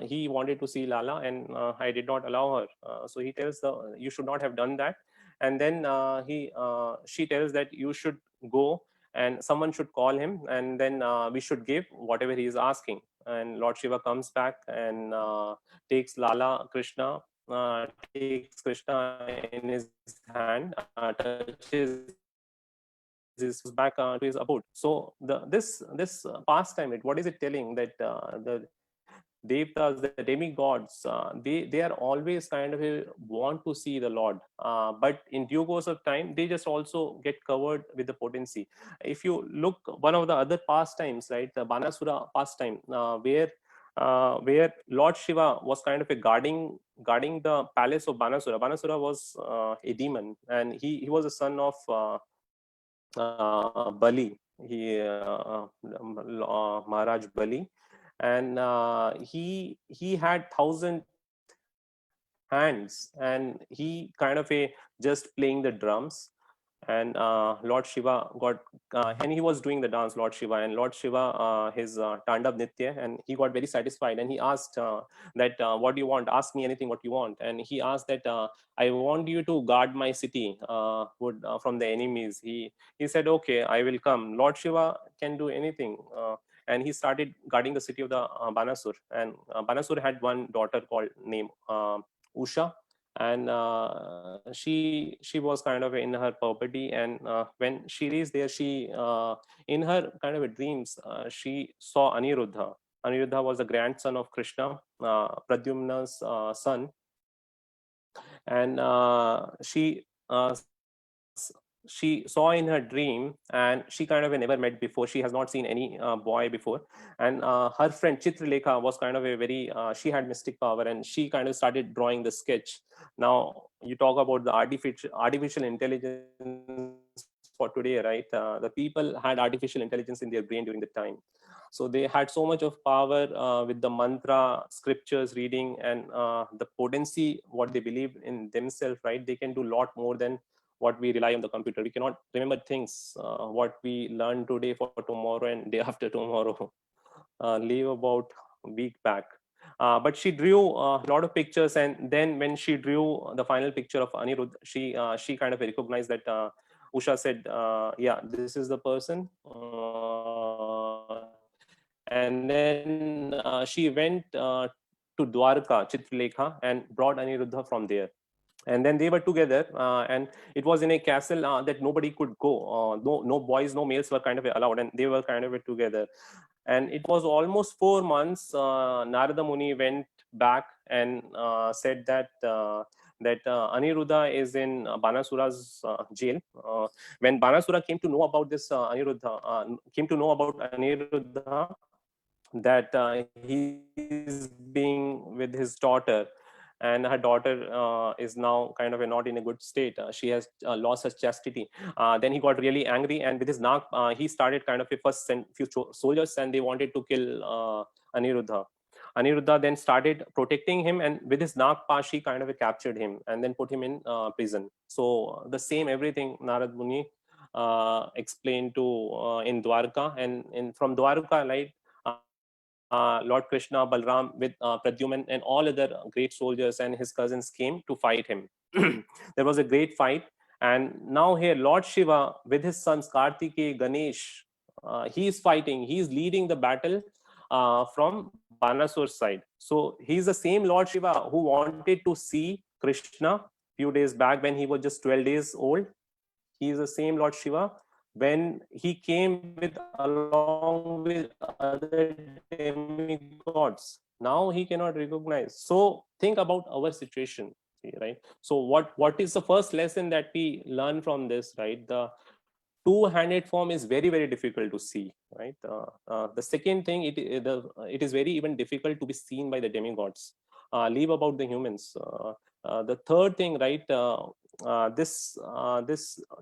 [SPEAKER 1] he wanted to see Lala, and I did not allow her. So he tells, you should not have done that. And then she tells that you should go, and someone should call him, and then we should give whatever he is asking. And Lord Shiva comes back and takes Lala Krishna, takes Krishna in his hand, touches his back to his abode. So this pastime, what is it telling? That the Devtas, the demigods, they are always kind of want to see the Lord, but in due course of time, they just also get covered with the potency. If you look one of the other pastimes, right, the Banasura pastime, where Lord Shiva was kind of guarding the palace of Banasura. Banasura was a demon, and he was a son of Bali, Maharaj Bali, and he had 1,000 hands, and he kind of just playing the drums. And Lord Shiva got, and he was doing the dance, Lord Shiva, and Lord Shiva, his Tandav Nitya, and he got very satisfied, and he asked that, what do you want? Ask me anything what you want. And he asked that, I want you to guard my city from the enemies. He said, okay, I will come. Lord Shiva can do anything. And he started guarding the city of the Banasur. And Banasur had one daughter called named Usha, and she was kind of in her puberty. And when she reached there, she in her kind of dreams, she saw Aniruddha. Aniruddha was the grandson of Krishna, Pradyumna's son. And she saw in her dream, and she kind of never met before. She has not seen any boy before. And her friend Chitralekha was kind of a very, she had mystic power, and she kind of started drawing the sketch. Now you talk about the artificial intelligence for today, right? The people had artificial intelligence in their brain during the time. So they had so much of power with the mantra, scriptures reading, and the potency, what they believe in themselves, right? They can do a lot more than what we rely on the computer. We cannot remember things, what we learn today for tomorrow and day after tomorrow. Leave about a week back. But she drew a lot of pictures, and then when she drew the final picture of Anirudh, she kind of recognized that Usha said, yeah, this is the person. And then she went to Dwarka, Chitralekha, and brought Aniruddha from there. And then they were together, and it was in a castle that nobody could go. No boys, no males were kind of allowed, and they were kind of together. And it was almost 4 months. Narada Muni went back and said that that Aniruddha is in Banasura's jail. When Banasura came to know about this, came to know about Aniruddha, that he's being with his daughter, and her daughter is now kind of not in a good state. She has lost her chastity. Then he got really angry, and with his nag, he started kind of first sent few soldiers, and they wanted to kill Aniruddha. Aniruddha then started protecting him, and with his Nagpashi kind of captured him and then put him in prison. So the same everything Narad Muni explained to in Dwarka, and from Dwarka, right, Lord Krishna, Balram with Pradyuman and all other great soldiers and his cousins came to fight him. There was a great fight, and now here Lord Shiva with his sons Kartikeya, Ganesh, he is fighting, he is leading the battle from Banasur's side. So he's the same Lord Shiva who wanted to see Krishna few days back when he was just 12 days old. He is the same Lord Shiva when he came with along with other demigods. Now he cannot recognize. So think about our situation, right? So what is the first lesson that we learn from this, right? The two-handed form is very, very difficult to see, right? The second thing, it is very even difficult to be seen by the demigods. Leave about the humans. The third thing, right? This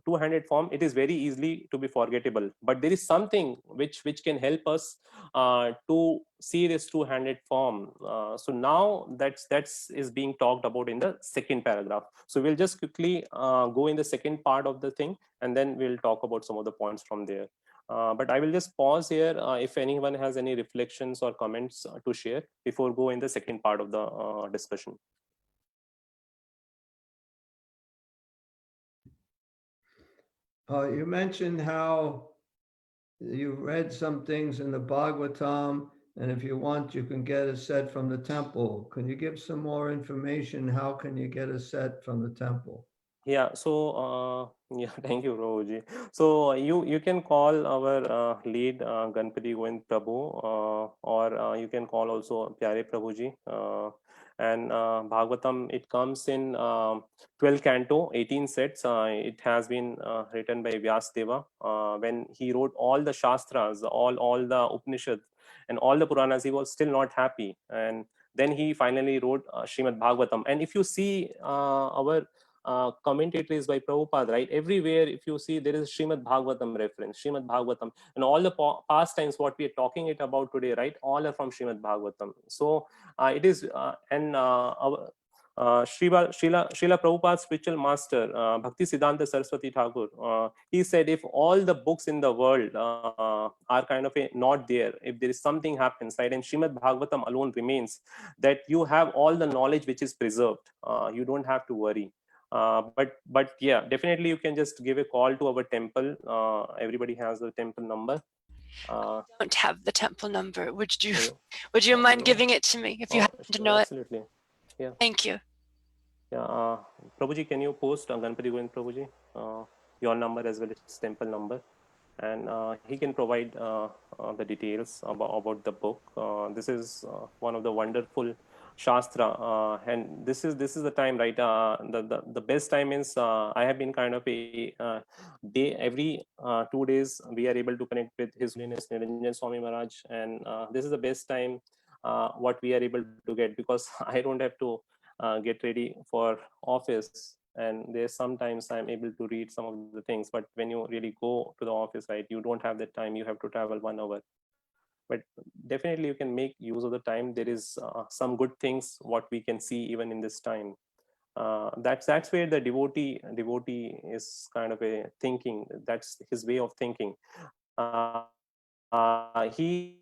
[SPEAKER 1] two-handed form, it is very easily to be forgettable. But there is something which can help us to see this two-handed form. So now that's is being talked about in the second paragraph. So we'll just quickly go in the second part of the thing, and then we'll talk about some of the points from there. But I will just pause here if anyone has any reflections or comments to share before go in the second part of the discussion.
[SPEAKER 2] You mentioned how you read some things in the Bhagavatam, and if you want, you can get a set from the temple. Can you give some more information? How can you get a set from the temple?
[SPEAKER 1] Yeah, so yeah, thank you, Prabhuji. So you can call our lead Ganpati Govind Prabhu, or you can call also Pyare Prabhuji. And Bhagavatam, it comes in 12 canto, 18 sets. It has been written by Vyasadeva when he wrote all the Shastras, all the Upanishads, and all the Puranas. He was still not happy, and then he finally wrote Srimad Bhagavatam. And if you see our commentaries by Prabhupada, right? Everywhere, if you see, there is Srimad Bhagavatam reference, Srimad Bhagavatam, and all the past times what we are talking it about today, right? All are from Srimad Bhagavatam. So it is, and our Srila Prabhupada's spiritual master, Bhakti Siddhanta Saraswati Thakur, he said, if all the books in the world are kind of not there, if there is something happens, right, and Srimad Bhagavatam alone remains, that you have all the knowledge which is preserved. You don't have to worry. But yeah, definitely you can just give a call to our temple. Everybody has the temple number.
[SPEAKER 7] Don't have the temple number. Would you
[SPEAKER 1] Oh,
[SPEAKER 7] mind
[SPEAKER 1] no.
[SPEAKER 7] giving it to me if you happen to know
[SPEAKER 1] absolutely.
[SPEAKER 7] it?
[SPEAKER 1] Yeah.
[SPEAKER 7] Thank you.
[SPEAKER 1] Yeah, Prabhuji, can you post Ganpati Govind Prabhuji your number as well as temple number, and he can provide the details about the book. This is one of the wonderful Shastra, and this is the time, right? The best time is I have been kind of a day every 2 days we are able to connect with His Holiness Niranjan Swami Maharaj, and this is the best time what we are able to get, because I don't have to get ready for office, and there's sometimes I'm able to read some of the things, but when you really go to the office, right, you don't have the time, you have to travel 1 hour. But definitely you can make use of the time. There is some good things what we can see even in this time. That's where the devotee is kind of a thinking. That's his way of thinking. He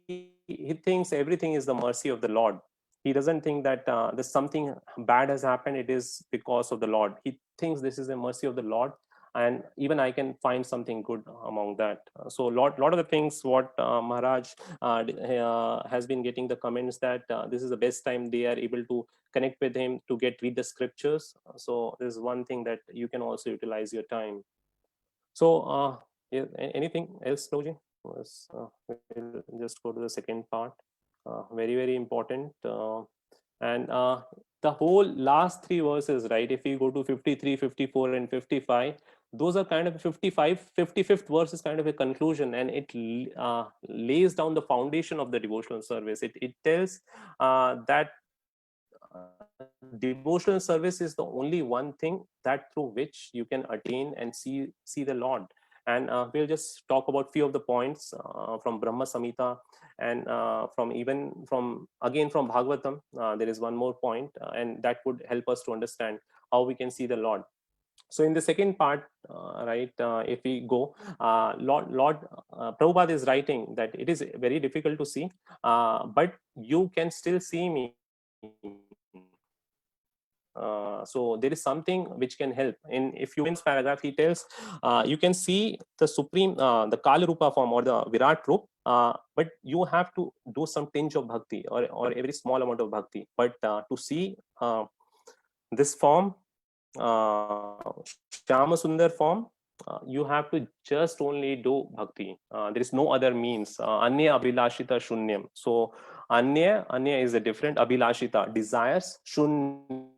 [SPEAKER 1] thinks everything is the mercy of the Lord. He doesn't think that there's something bad has happened, it is because of the Lord. He thinks this is the mercy of the Lord, and even I can find something good among that. So lot of the things what Maharaj has been getting the comments that this is the best time they are able to connect with him to read the scriptures. So this is one thing that you can also utilize your time. So anything else, Roji? We'll just go to the second part. Very, very important. And the whole last three verses, right? If we go to 53, 54, and 55, those are kind of 55th verse is kind of a conclusion, and it lays down the foundation of the devotional service. It tells that devotional service is the only one thing that through which you can attain and see the Lord. And we'll just talk about few of the points from Brahma Samhita, and from Bhagavatam. There is one more point, and that would help us to understand how we can see the Lord. So in the second part, if we go, Lord Prabhupada is writing that it is very difficult to see, but you can still see me. So there is something which can help. In a few minutes paragraph, he tells you can see the supreme, the Kala Rupa form or the Virat Rup, but you have to do some tinge of bhakti or a very small amount of bhakti. But to see this form, Shyama Sundar form, you have to just only do bhakti. There is no other means. Anya abhilashita shunyam. So anya is a different, abhilashita desires, shunyam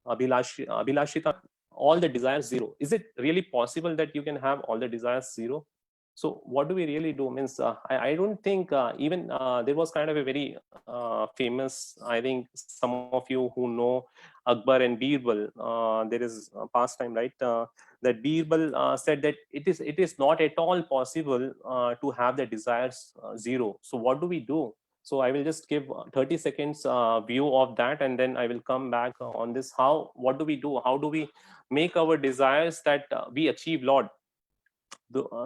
[SPEAKER 1] abhilashita, all the desires zero. Is it really possible that you can have all the desires zero? So what do we really do? Means I don't think even there was kind of a very famous, I think some of you who know Akbar and Birbal, there is a pastime, right? That Birbal said that it is not at all possible to have the desires zero. So what do we do? So I will just give 30 seconds view of that, and then I will come back on this. What do we do? How do we make our desires that we achieve Lord?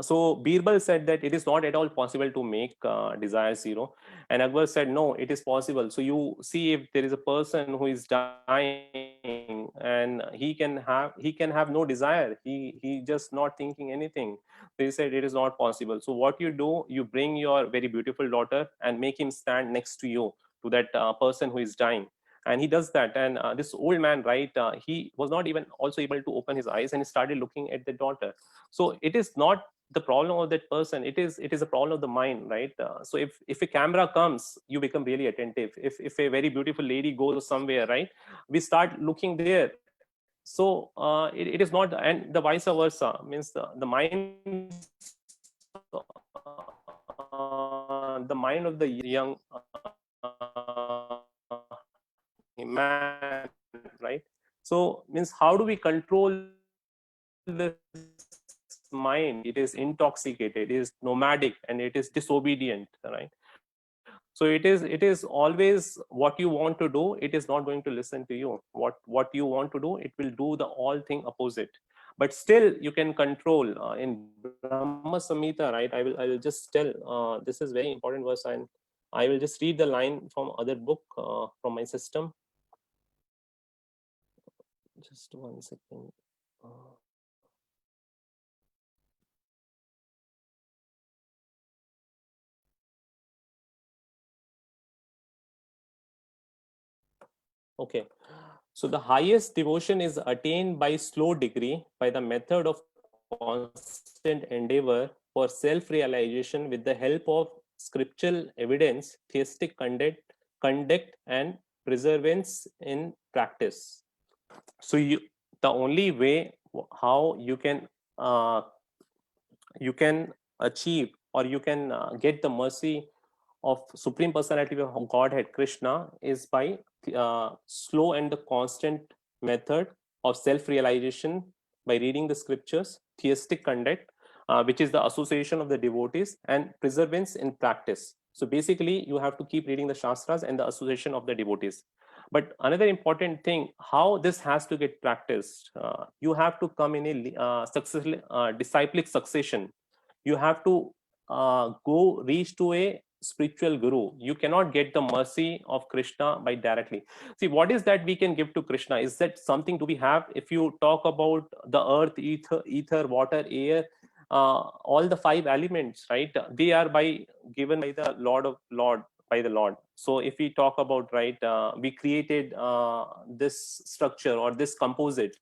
[SPEAKER 1] So Birbal said that it is not at all possible to make desire zero, and Akbar said no, it is possible. So you see, if there is a person who is dying and he can have no desire, he just not thinking anything. They said it is not possible. So what you do, you bring your very beautiful daughter and make him stand next to you, to that person who is dying. And he does that, and this old man, right, he was not even also able to open his eyes, and he started looking at the daughter. So it is not the problem of that person, it is a problem of the mind, right? So if a camera comes, you become really attentive. If a very beautiful lady goes somewhere, right, we start looking there. So it is not, and the vice versa, means the mind of the young man, right? So means how do we control this mind? It is intoxicated, it is nomadic, and it is disobedient, right? So it is always what you want to do, it is not going to listen to you. What you want to do, it will do the all thing opposite. But still you can control. In Brahma Samhita, right, I will just tell, this is very important verse, and I will just read the line from other book, from my system. Just 1 second. Okay, so the highest devotion is attained by slow degree, by the method of constant endeavor for self-realization with the help of scriptural evidence, theistic conduct, and perseverance in practice. So the only way how you can achieve, or you can get the mercy of Supreme Personality of Godhead Krishna, is by slow and the constant method of self-realization, by reading the scriptures, theistic conduct, which is the association of the devotees, and perseverance in practice. So basically you have to keep reading the Shastras and the association of the devotees. But another important thing, how this has to get practiced, you have to come in a successful disciplic succession. You have to go reach to a spiritual guru. You cannot get the mercy of Krishna by directly. See, what is that we can give to Krishna? Is that something do we have? If you talk about the earth, ether, water, air, all the 5 elements, right, they are given by the by the Lord. So if we talk about, right, we created this structure or this composite.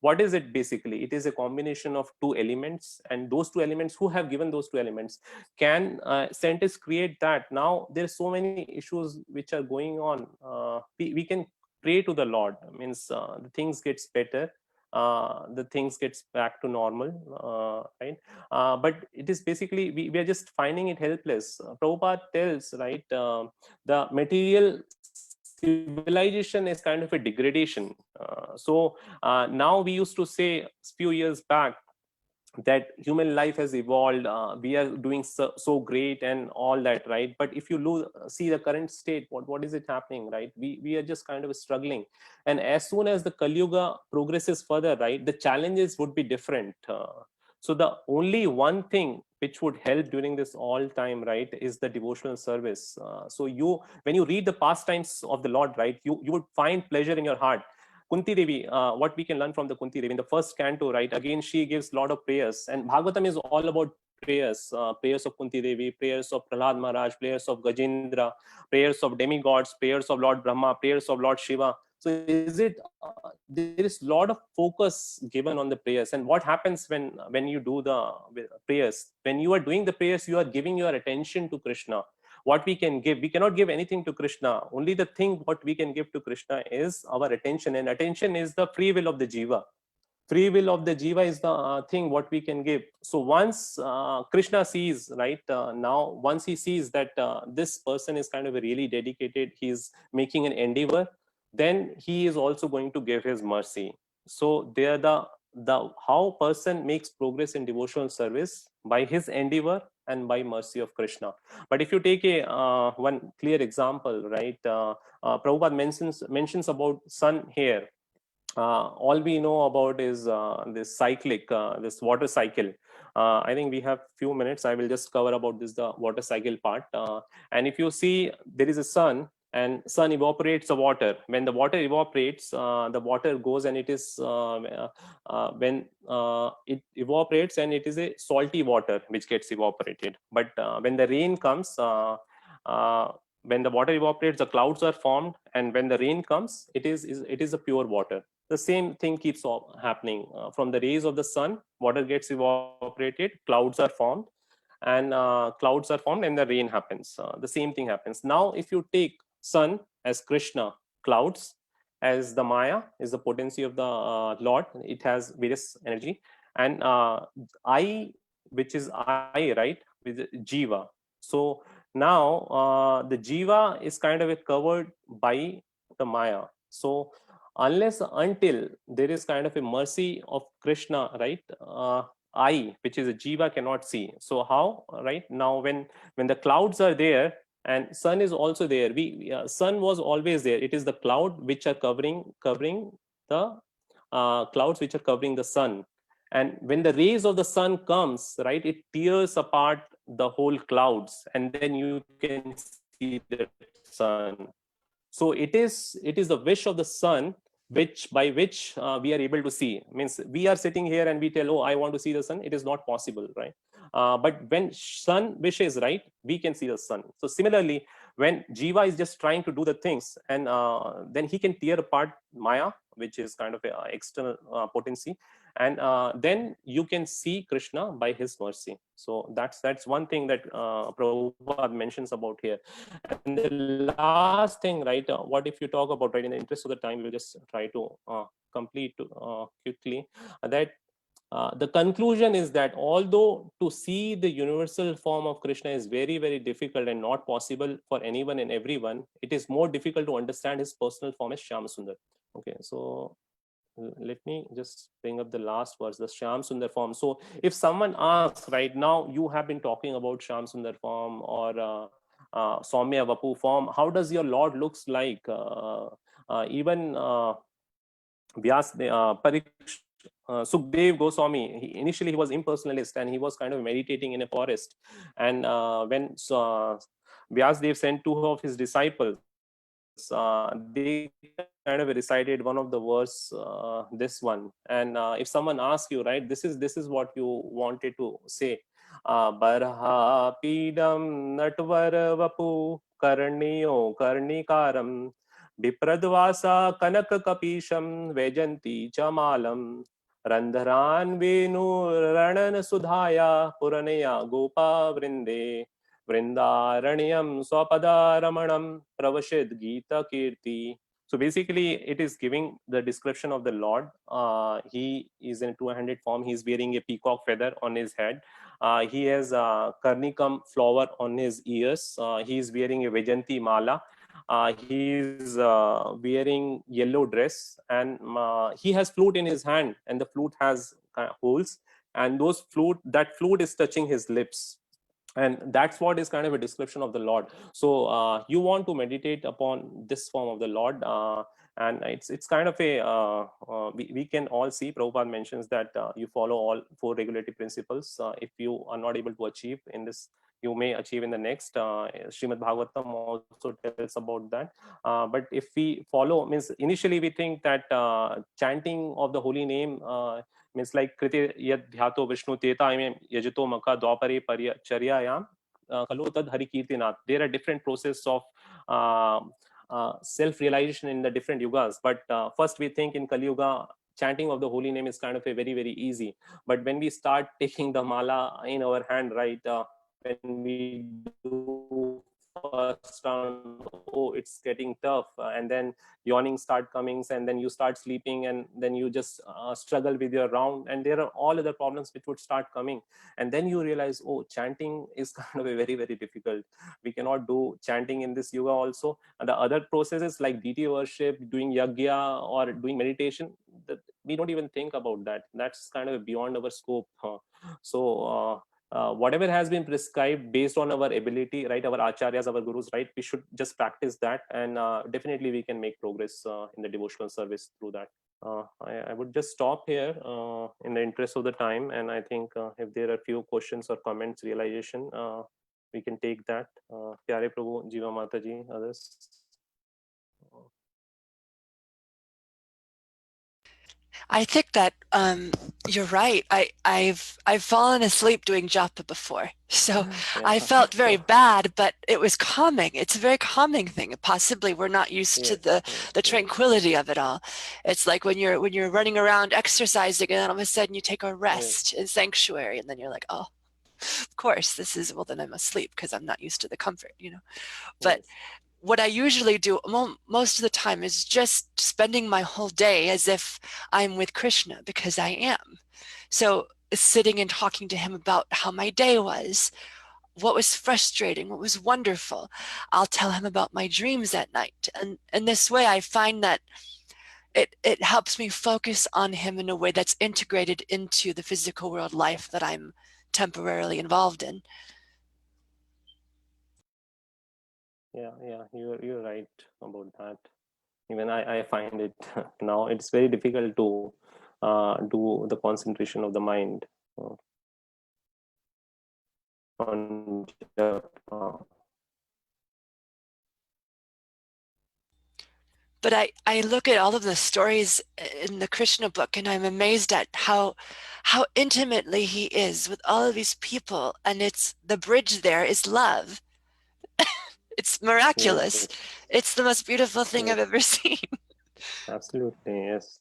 [SPEAKER 1] what is it basically? It is a combination of two elements, and those two elements, who have given those two elements? Can scientists create that? Now there's so many issues which are going on. We can pray to the Lord, means the things gets better, the things gets back to normal, right? But it is basically, we are just finding it helpless. Prabhupada tells, right, the material civilization is kind of a degradation. So now, we used to say a few years back that human life has evolved, we are doing so great and all that, right? But if you see the current state, what is it happening, right? We are just kind of struggling. And as soon as the Kali Yuga progresses further, right, the challenges would be different. So the only one thing which would help during this all time, right, is the devotional service. So when you read the pastimes of the Lord, right, you would find pleasure in your heart. Kunti Devi, what we can learn from the Kunti Devi in the first canto, right? Again, she gives a lot of prayers, and Bhagavatam is all about prayers. Prayers of Kunti Devi, prayers of Prahlad Maharaj, prayers of Gajendra, prayers of demigods, prayers of Lord Brahma, prayers of Lord Shiva. So there is a lot of focus given on the prayers. And what happens when you do the prayers? When you are doing the prayers, you are giving your attention to Krishna. What we can give, we cannot give anything to Krishna. Only the thing what we can give to Krishna is our attention, and attention is the free will of the jiva. Free will of the jiva is the thing what we can give. So once Krishna sees, right, now once he sees that this person is kind of really dedicated, he's making an endeavor, then he is also going to give his mercy. So there the how person makes progress in devotional service by his endeavor and by mercy of Krishna. But if you take a one clear example, right, Prabhupada mentions about sun here. All we know about is this cyclic, this water cycle. I think we have few minutes. I will just cover about this, the water cycle part. And if you see, there is a sun, and sun evaporates the water. When the water evaporates, the water goes, and it is when it evaporates, and it is a salty water which gets evaporated. But when the rain comes, when the water evaporates, the clouds are formed, and when the rain comes, it is a pure water. The same thing keeps happening. From the rays of the sun, water gets evaporated, clouds are formed, and the rain happens. The same thing happens. Now, if you take sun as Krishna, clouds as the Maya, is the potency of the Lord. It has various energy, and I, which is I, right, with Jiva. So now the Jiva is kind of covered by the Maya. So unless until there is kind of a mercy of Krishna, right, I, which is a Jiva, cannot see. So how, right? Now when the clouds are there and sun is also there, sun was always there. It is the cloud which are covering the clouds which are covering the sun. And when the rays of the sun comes, right, it tears apart the whole clouds, and then you can see the sun. So it is the wish of the sun by which we are able to see. Means we are sitting here and we tell, oh, I want to see the sun. It is not possible, right? But when sun wishes, right, we can see the sun. So similarly, when Jiva is just trying to do the things, and then he can tear apart Maya, which is kind of an external potency, and then you can see Krishna by his mercy. So that's one thing that Prabhupada mentions about here. And the last thing, right, what if you talk about, right, in the interest of the time, we'll just try to complete quickly, that the conclusion is that although to see the universal form of Krishna is very, very difficult and not possible for anyone and everyone, it is more difficult to understand his personal form as Shyam Sundar. Okay, so let me just bring up the last verse, the Shyam Sundar form. So if someone asks, right, now you have been talking about Shyam Sundar form or Saumya Vapu form, how does your Lord looks like? Even Vyas, Sukhdev Goswami, initially he was impersonalist and he was kind of meditating in a forest. And when Vyasdev sent two of his disciples, they kind of recited one of the verse, this one. And if someone asks you, right, this is what you wanted to say. Barha pidam natvar vapu karniyo karnikaram Vipradvasa kanak kapisham vejanti chamalam Randharan Venu Ranan Sudhaya Puranaya Gopa Vrinde Vrindaranyam Swapada Ramanam Pravashid Gita Kirti. So basically, it is giving the description of the Lord. He is in two-handed form. He is wearing a peacock feather on his head. He has a Karnikam flower on his ears. He is wearing a Vajanti Mala. He is wearing yellow dress, and he has flute in his hand, and the flute has holes, and that flute is touching his lips. And that's what is kind of a description of the Lord. So you want to meditate upon this form of the Lord, and it's kind of a we can all see Prabhupada mentions that you follow all 4 regulatory principles. If you are not able to achieve in this, you may achieve in the next. Srimad Bhagavatam also tells about that. But if we follow, means initially we think that chanting of the holy name means like kriti yad dhyato vishnu teta yajito maka dwapare charyayam kalo tad hari kirtinath. There are different process of self-realization in the different yugas, but first we think in Kali Yuga chanting of the holy name is kind of a very easy. But when we start taking the mala in our hand, right, when we do first round, oh, it's getting tough, and then yawning start coming, and then you start sleeping, and then you just struggle with your round, and there are all other problems which would start coming, and then you realize, oh, chanting is kind of a very difficult. We cannot do chanting in this yoga also. And the other processes like deity worship, doing yagya or doing meditation, that we don't even think about that. That's kind of beyond our scope. So whatever has been prescribed based on our ability, right, our acharyas, our gurus, right, we should just practice that, and definitely we can make progress in the devotional service through that. I would just stop here in the interest of the time, and I think if there are few questions or comments, realization, we can take that. Pyare Prabhu, Jiva Mataji, others.
[SPEAKER 7] I think that you're right. I've fallen asleep doing japa before, so I felt very bad, but it was calming. It's a very calming thing. Possibly we're not used to the tranquility of it all. It's like when you're running around exercising, and then all of a sudden you take a rest in sanctuary, and then you're like, oh, of course this is, well, then I must sleep because I'm not used to the comfort, you know. But what I usually do most of the time is just spending my whole day as if I'm with Krishna, because I am. So sitting and talking to him about how my day was, what was frustrating, what was wonderful. I'll tell him about my dreams at night. And in this way, I find that it helps me focus on him in a way that's integrated into the physical world life that I'm temporarily involved in.
[SPEAKER 1] Yeah, you're right about that. Even I find it now it's very difficult to do the concentration of the mind on
[SPEAKER 7] But I look at all of the stories in the Krishna book, and I'm amazed at how intimately he is with all of these people, and it's the bridge there is love. It's miraculous. It's the most beautiful thing I've ever seen.
[SPEAKER 1] Absolutely, yes.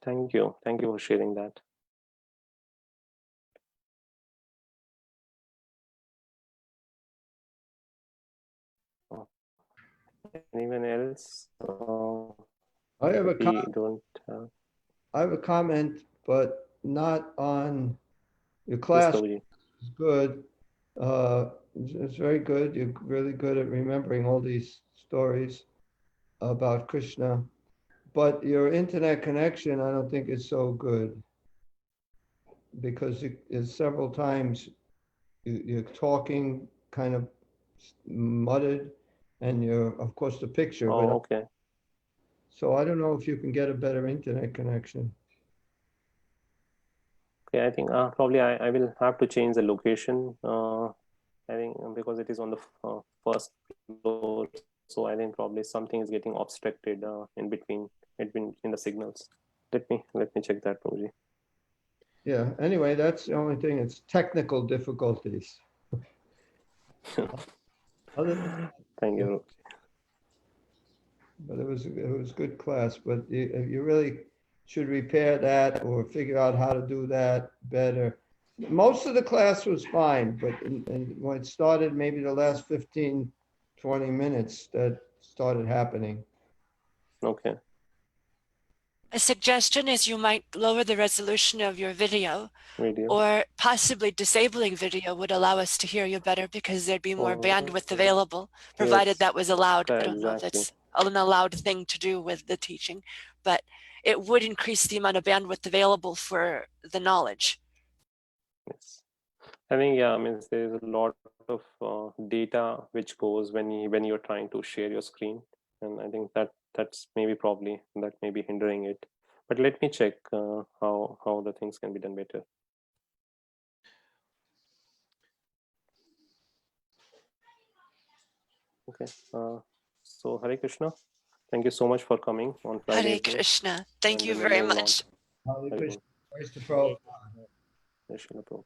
[SPEAKER 1] Thank you for sharing that. Anyone else?
[SPEAKER 2] I have a
[SPEAKER 1] I
[SPEAKER 2] have a comment, but not on your class.
[SPEAKER 1] Yes,
[SPEAKER 2] is good. It's very good. You're really good at remembering all these stories about Krishna. But your internet connection, I don't think is so good, because it's several times you're talking kind of muttered, and you're, of course, the picture.
[SPEAKER 1] Oh, okay.
[SPEAKER 2] So I don't know if you can get a better internet connection.
[SPEAKER 1] Okay, I think probably I will have to change the location. I think because it is on the first floor, so I think probably something is getting obstructed in between in the signals. Let me check that, Prabhuji.
[SPEAKER 2] Yeah. Anyway, that's the only thing. It's technical difficulties.
[SPEAKER 1] Thank you.
[SPEAKER 2] But it was good class. But you really should repair that or figure out how to do that better. Most of the class was fine, but when it started, maybe the last 15, 20 minutes that started happening.
[SPEAKER 1] Okay.
[SPEAKER 7] A suggestion is you might lower the resolution of your video,
[SPEAKER 1] Video.
[SPEAKER 7] or possibly disabling video would allow us to hear you better because there'd be more
[SPEAKER 1] Oh,
[SPEAKER 7] bandwidth
[SPEAKER 1] okay.
[SPEAKER 7] available, provided
[SPEAKER 1] Yes.
[SPEAKER 7] that was allowed. I
[SPEAKER 1] Yeah,
[SPEAKER 7] don't know if
[SPEAKER 1] exactly.
[SPEAKER 7] that's an allowed thing to do with the teaching, but it would increase the amount of bandwidth available for the knowledge.
[SPEAKER 1] Yes. I think, yeah, I mean, there's a lot of data which goes when you're trying to share your screen, and I think that's probably that may be hindering it. But let me check how the things can be done better. Okay. So Hare Krishna. Thank you so much for coming on Friday.
[SPEAKER 7] Hare Krishna. Thank
[SPEAKER 1] and
[SPEAKER 7] you
[SPEAKER 1] remaining
[SPEAKER 7] very
[SPEAKER 1] long.
[SPEAKER 7] much.
[SPEAKER 2] Hare
[SPEAKER 1] Hare
[SPEAKER 2] Krishna. Praise the Prabhupada.
[SPEAKER 1] Krishna Prabhu.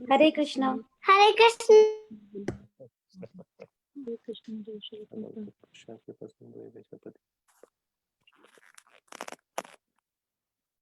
[SPEAKER 8] Hare Krishna. Hare Krishna.
[SPEAKER 4] Hare Krishna, Jai Shri Krishna.
[SPEAKER 1] Krishna, Krishna, Krishna, Krishna,